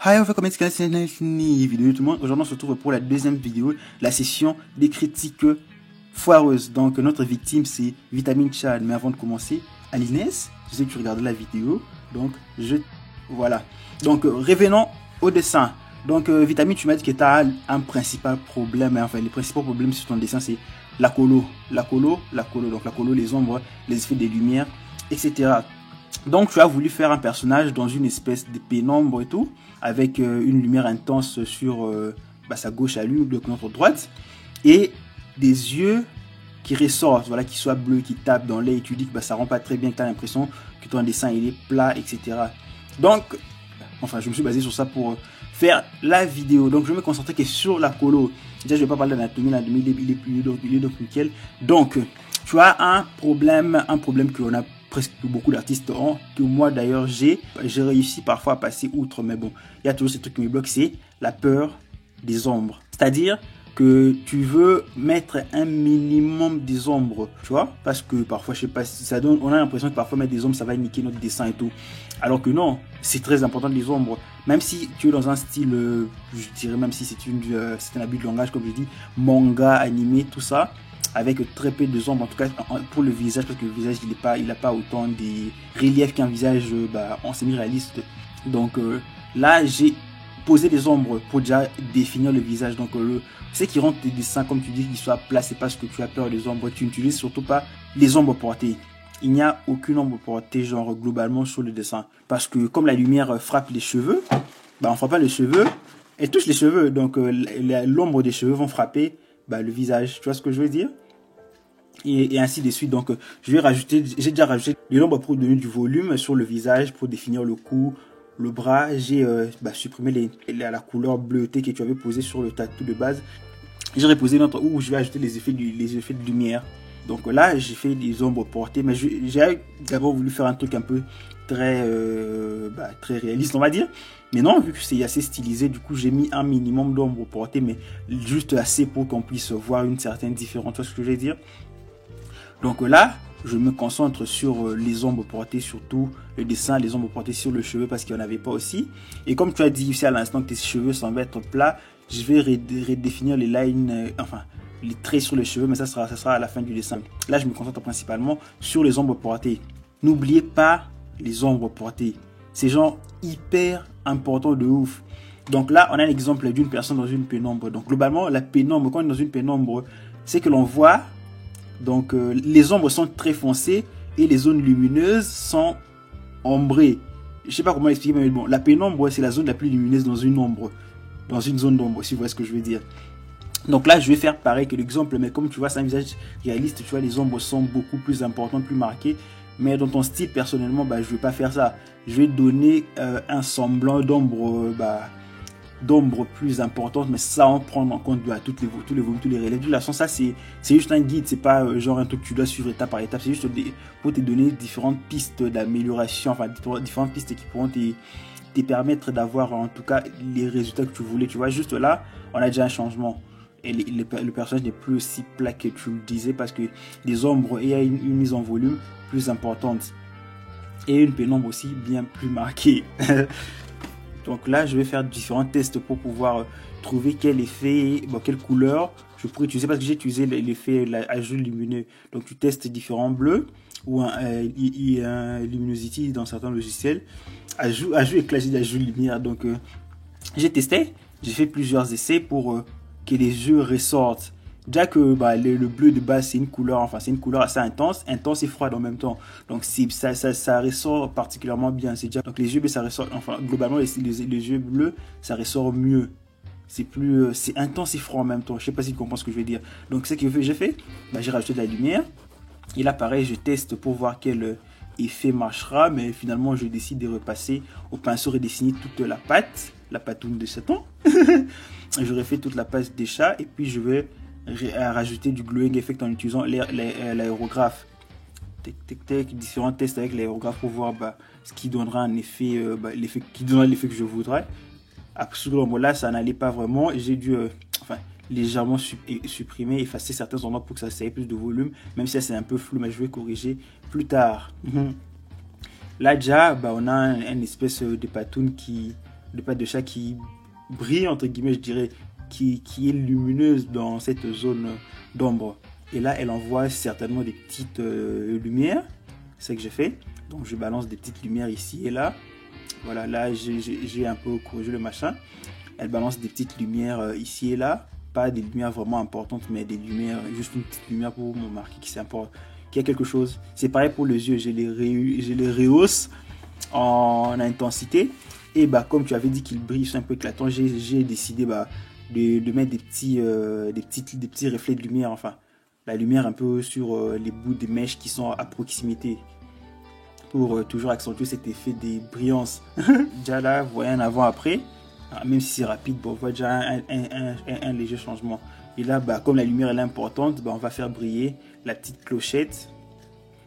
Hi, on fait comme c'est une vidéo tout le monde. Aujourd'hui, on se retrouve pour la deuxième vidéo, la session des critiques foireuses. Donc, notre victime, c'est Vitamine Chad. Mais avant de commencer, Alinès, je sais que tu regardais la vidéo. Donc, voilà. Donc, revenons au dessin. Donc, Vitamine, tu m'as dit que tu as un principal problème. Enfin, les principaux problèmes sur ton dessin, c'est la colo. Donc, la colo, les ombres, les effets des lumières, etc. Donc tu as voulu faire un personnage dans une espèce de pénombre et tout, avec une lumière intense sur sa gauche à lui ou de notre droite, et des yeux qui ressortent, voilà, qui soient bleus, qui tapent dans l'air, et tu dis que ça rend pas très bien, que tu as l'impression que ton dessin il est plat, etc. Donc, enfin je me suis basé sur ça pour faire la vidéo. Donc je vais me concentrer que sur la colo. Déjà je vais pas parler d'anatomie, l'anatomie il est donc nickel. Donc tu as un problème que on a presque beaucoup d'artistes ont, que moi d'ailleurs j'ai réussi parfois à passer outre, mais bon, il y a toujours ce truc qui me bloque, c'est la peur des ombres. C'est-à-dire que tu veux mettre un minimum des ombres, tu vois, parce que parfois, je sais pas, ça donne, on a l'impression que parfois mettre des ombres, ça va niquer notre dessin et tout. Alors que non, c'est très important les ombres. Même si tu es dans un style, je dirais même si c'est un abus de langage, comme je dis, manga, animé, tout ça, avec très peu de ombres, en tout cas pour le visage, parce que le visage il n'a pas autant de relief qu'un visage en semi-réaliste. Donc là j'ai posé des ombres pour déjà définir le visage. Donc ce qui rend tes dessins, comme tu dis, qu'ils soient plats, c'est parce que tu as peur des ombres. Tu n'utilises surtout pas les ombres portées. Il n'y a aucune ombre portée genre globalement sur le dessin, parce que comme la lumière frappe les cheveux, on frappe pas les cheveux, elle touche les cheveux, donc l'ombre des cheveux vont frapper le visage. Tu vois ce que je veux dire? Et ainsi de suite. Donc j'ai déjà rajouté de l'ombre pour donner du volume sur le visage, pour définir le cou, le bras. J'ai supprimé la couleur bleutée que tu avais posée sur le tatou de base. J'ai reposé notre où je vais ajouter les effets de lumière. Donc là j'ai fait des ombres portées, mais j'ai d'abord voulu faire un truc un peu très réaliste, on va dire. Mais non, vu que c'est assez stylisé, du coup j'ai mis un minimum d'ombre portée, mais juste assez pour qu'on puisse voir une certaine différence. Tu vois ce que je veux dire? Donc là, je me concentre sur les ombres portées, surtout le dessin, les ombres portées sur le cheveu parce qu'il n'y en avait pas aussi. Et comme tu as dit ici à l'instant que tes cheveux semblent être plats, je vais redéfinir les lines, les traits sur les cheveux, mais ça sera à la fin du dessin. Là, je me concentre principalement sur les ombres portées. N'oubliez pas les ombres portées. C'est genre hyper important de ouf. Donc là, on a l'exemple d'une personne dans une pénombre. Donc globalement, la pénombre, quand on est dans une pénombre, c'est que l'on voit. Donc les ombres sont très foncées et les zones lumineuses sont ombrées. Je sais pas comment expliquer, mais bon, la pénombre c'est la zone la plus lumineuse dans une ombre, dans une zone d'ombre, si vous voyez ce que je veux dire. Donc là je vais faire pareil que l'exemple, mais comme tu vois c'est un visage réaliste, tu vois les ombres sont beaucoup plus importantes, plus marquées. Mais dans ton style personnellement, je vais pas faire ça. Je vais donner un semblant d'ombre, d'ombre plus importante, mais sans prendre en compte tous les volumes, tous les relais. De toute façon, ça c'est juste un guide, c'est pas genre un truc que tu dois suivre étape par étape, c'est juste pour te donner différentes pistes d'amélioration, enfin différentes pistes qui pourront te permettre d'avoir en tout cas les résultats que tu voulais. Tu vois, juste là, on a déjà un changement. Et le personnage n'est plus aussi plat que tu le disais parce que des ombres et une mise en volume plus importante. Et une pénombre aussi bien plus marquée. Donc là, je vais faire différents tests pour pouvoir trouver quel effet, quelle couleur je pourrais utiliser parce que j'ai utilisé l'effet azur lumineux. Donc tu testes différents bleus ou un luminosity dans certains logiciels. Azur éclat, j'ai azur lumière. Donc j'ai testé, j'ai fait plusieurs essais pour que les yeux ressortent. Déjà que le bleu de base c'est une couleur assez intense et froide en même temps. Donc ça ressort particulièrement bien. C'est déjà donc les yeux bleus ça ressort, enfin globalement les yeux bleus ça ressort mieux. C'est intense et froid en même temps. Je sais pas si tu comprends ce que je veux dire. Donc ce que j'ai fait, j'ai rajouté de la lumière. Et là pareil je teste pour voir quel effet marchera, mais finalement je décide de repasser au pinceau redessiner toute la patoune de cet an. Je refais toute la patte des chats et puis je vais rajouter du glowing effect en utilisant l'aérographe. Différents tests avec l'aérographe pour voir ce qui donnera un effet, l'effet que je voudrais. Absolument, là ça n'allait pas vraiment. J'ai dû légèrement supprimer, effacer certains endroits pour que ça ait plus de volume, même si c'est un peu flou, mais je vais corriger plus tard. Là déjà, on a une espèce de patoune qui de pattes de chat qui brille, entre guillemets, je dirais, qui est lumineuse dans cette zone d'ombre. Et là, elle envoie certainement des petites lumières. C'est ce que j'ai fait. Donc, je balance des petites lumières ici et là. Voilà, là, j'ai un peu corrigé le machin. Elle balance des petites lumières ici et là. Pas des lumières vraiment importantes, mais des lumières, juste une petite lumière pour me marquer qu'il y a quelque chose. C'est pareil pour les yeux. Je les rehausse en intensité. Et bah, comme tu avais dit qu'ils brillent, ils sont un peu éclatants, j'ai décidé de mettre des petits reflets de lumière, enfin, la lumière un peu sur les bouts des mèches qui sont à proximité pour toujours accentuer cet effet des brillances. Déjà là, vous voyez un avant-après, même si c'est rapide, bon, on voit déjà un léger changement. Et là, bah, comme la lumière est importante, bah, on va faire briller la petite clochette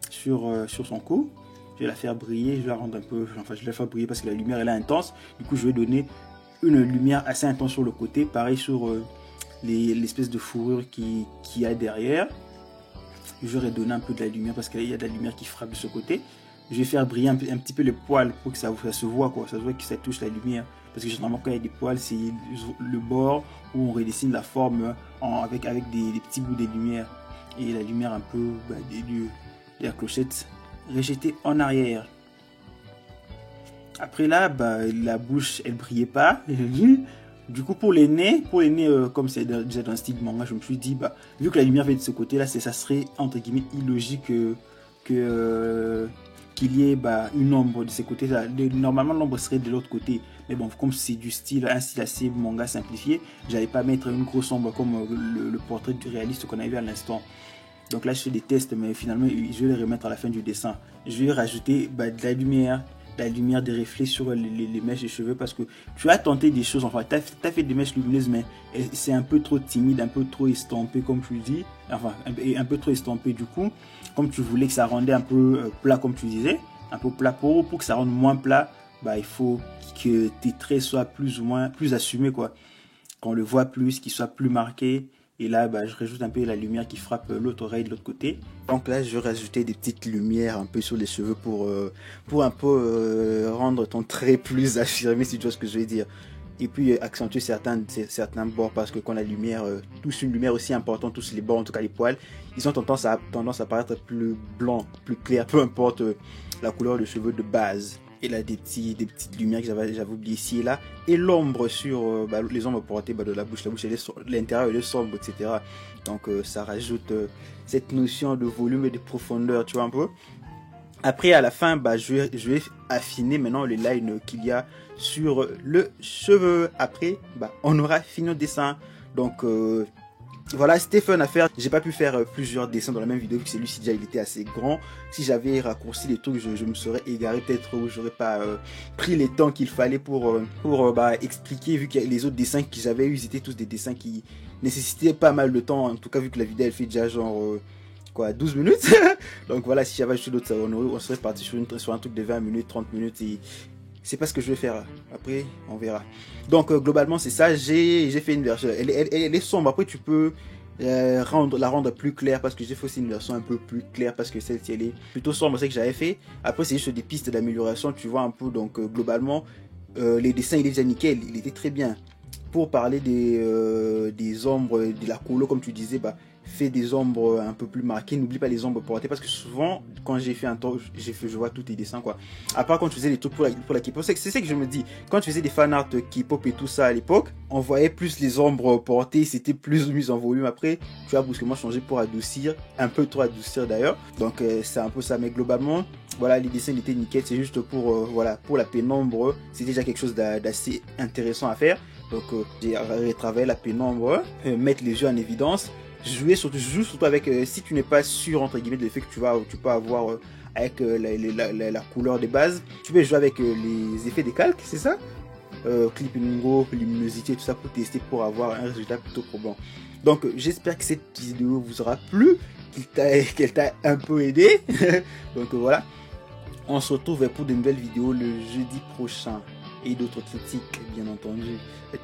sur son cou. Je vais la faire briller, je vais la rendre un peu, enfin je vais la faire briller parce que la lumière elle est intense. Du coup, je vais donner une lumière assez intense sur le côté, pareil sur l'espèce de fourrure qu'il y a derrière. Je vais redonner un peu de la lumière parce qu'il y a de la lumière qui frappe de ce côté. Je vais faire briller un petit peu les poils pour que ça se voit, quoi. Ça se voit que ça touche la lumière. Parce que généralement, quand il y a des poils, c'est le bord où on redessine la forme avec des petits bouts de lumière. Et la lumière un peu de la clochette rejetée en arrière. Après là, la bouche, elle brillait pas. Du coup, pour les nez, comme c'est déjà dans le style manga, je me suis dit, vu que la lumière vient de ce côté-là, ça serait entre guillemets illogique qu'il y ait une ombre de ces côtés-là. Normalement, l'ombre serait de l'autre côté. Mais bon, comme c'est un style assez manga simplifié, j'allais pas mettre une grosse ombre comme le portrait du réaliste qu'on a vu à l'instant. Donc là, je fais des tests, mais finalement, je vais les remettre à la fin du dessin. Je vais rajouter de la lumière, des reflets sur les mèches de cheveux, parce que tu as tenté des choses, enfin, tu as fait des mèches lumineuses, mais c'est un peu trop timide, un peu trop estampé, comme tu dis, enfin, un peu trop estampé. Du coup, comme tu voulais que ça rendait un peu plat, comme tu disais, un peu plat pour que ça rende moins plat, il faut que tes traits soient plus assumés, quoi. Qu'on le voit plus, qu'il soit plus marqué. Et là, je rajoute un peu la lumière qui frappe l'autre oreille de l'autre côté. Donc là, je vais rajouter des petites lumières un peu sur les cheveux pour un peu rendre ton trait plus affirmé, si tu vois ce que je veux dire. Et puis accentuer certains bords, parce que quand la lumière touche une lumière aussi importante, touche les bords, en tout cas les poils, ils ont tendance à paraître plus blancs, plus clairs, peu importe la couleur de cheveux de base. Et là, des petites lumières que j'avais oublié ici et là. Et l'ombre sur les ombres portées de la bouche. La bouche, l'intérieur, elle est sombre, etc. Donc, ça rajoute cette notion de volume et de profondeur, tu vois un peu. Après, à la fin, je vais affiner maintenant le line qu'il y a sur le cheveu. Après, on aura fini notre dessin. Donc, voilà, c'était fun à faire. J'ai pas pu faire plusieurs dessins dans la même vidéo, vu que celui-ci déjà il était assez grand. Si j'avais raccourci les trucs, je me serais égaré peut-être, ou j'aurais pas pris les temps qu'il fallait pour expliquer, vu que les autres dessins que j'avais eu, ils étaient tous des dessins qui nécessitaient pas mal de temps. En tout cas, vu que la vidéo elle fait déjà genre 12 minutes. Donc voilà, si j'avais ajouté d'autres, on serait parti sur un truc de 20 minutes, 30 minutes. Et c'est pas ce que je vais faire. Après, on verra. Donc, globalement, c'est ça. J'ai fait une version. Elle est sombre. Après, tu peux la rendre plus claire, parce que j'ai fait aussi une version un peu plus claire, parce que celle-ci, elle est plutôt sombre. C'est que j'avais fait. Après, c'est juste des pistes d'amélioration. Tu vois un peu. Donc, globalement, les dessins, il est déjà nickel. Il était très bien. Pour parler des ombres, de la couleur, comme tu disais, fais des ombres un peu plus marquées. N'oublie pas les ombres portées, parce que souvent, quand j'ai fait un temps, je vois tous tes dessins, quoi. À part quand tu faisais des trucs pour la K-pop, c'est ce que je me dis. Quand tu faisais des fan art K-pop et tout ça à l'époque, on voyait plus les ombres portées, c'était plus mis en volume. Après, tu as brusquement changé pour adoucir, un peu trop adoucir d'ailleurs. Donc, c'est un peu ça. Mais globalement, voilà, les dessins étaient nickel. C'est juste pour la pénombre, c'est déjà quelque chose d'assez intéressant à faire. Donc, j'ai retravaillé la pénombre, mettre les yeux en évidence. Joue surtout avec, si tu n'es pas sûr entre guillemets de l'effet que tu peux avoir avec la couleur de base, tu peux jouer avec les effets des calques, c'est ça, clipping, luminosité, tout ça, pour tester, pour avoir un résultat plutôt probant. Donc j'espère que cette vidéo vous aura plu, qu'elle t'a un peu aidé. Donc voilà, on se retrouve pour de nouvelles vidéos le jeudi prochain et d'autres critiques, bien entendu.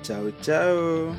Ciao ciao.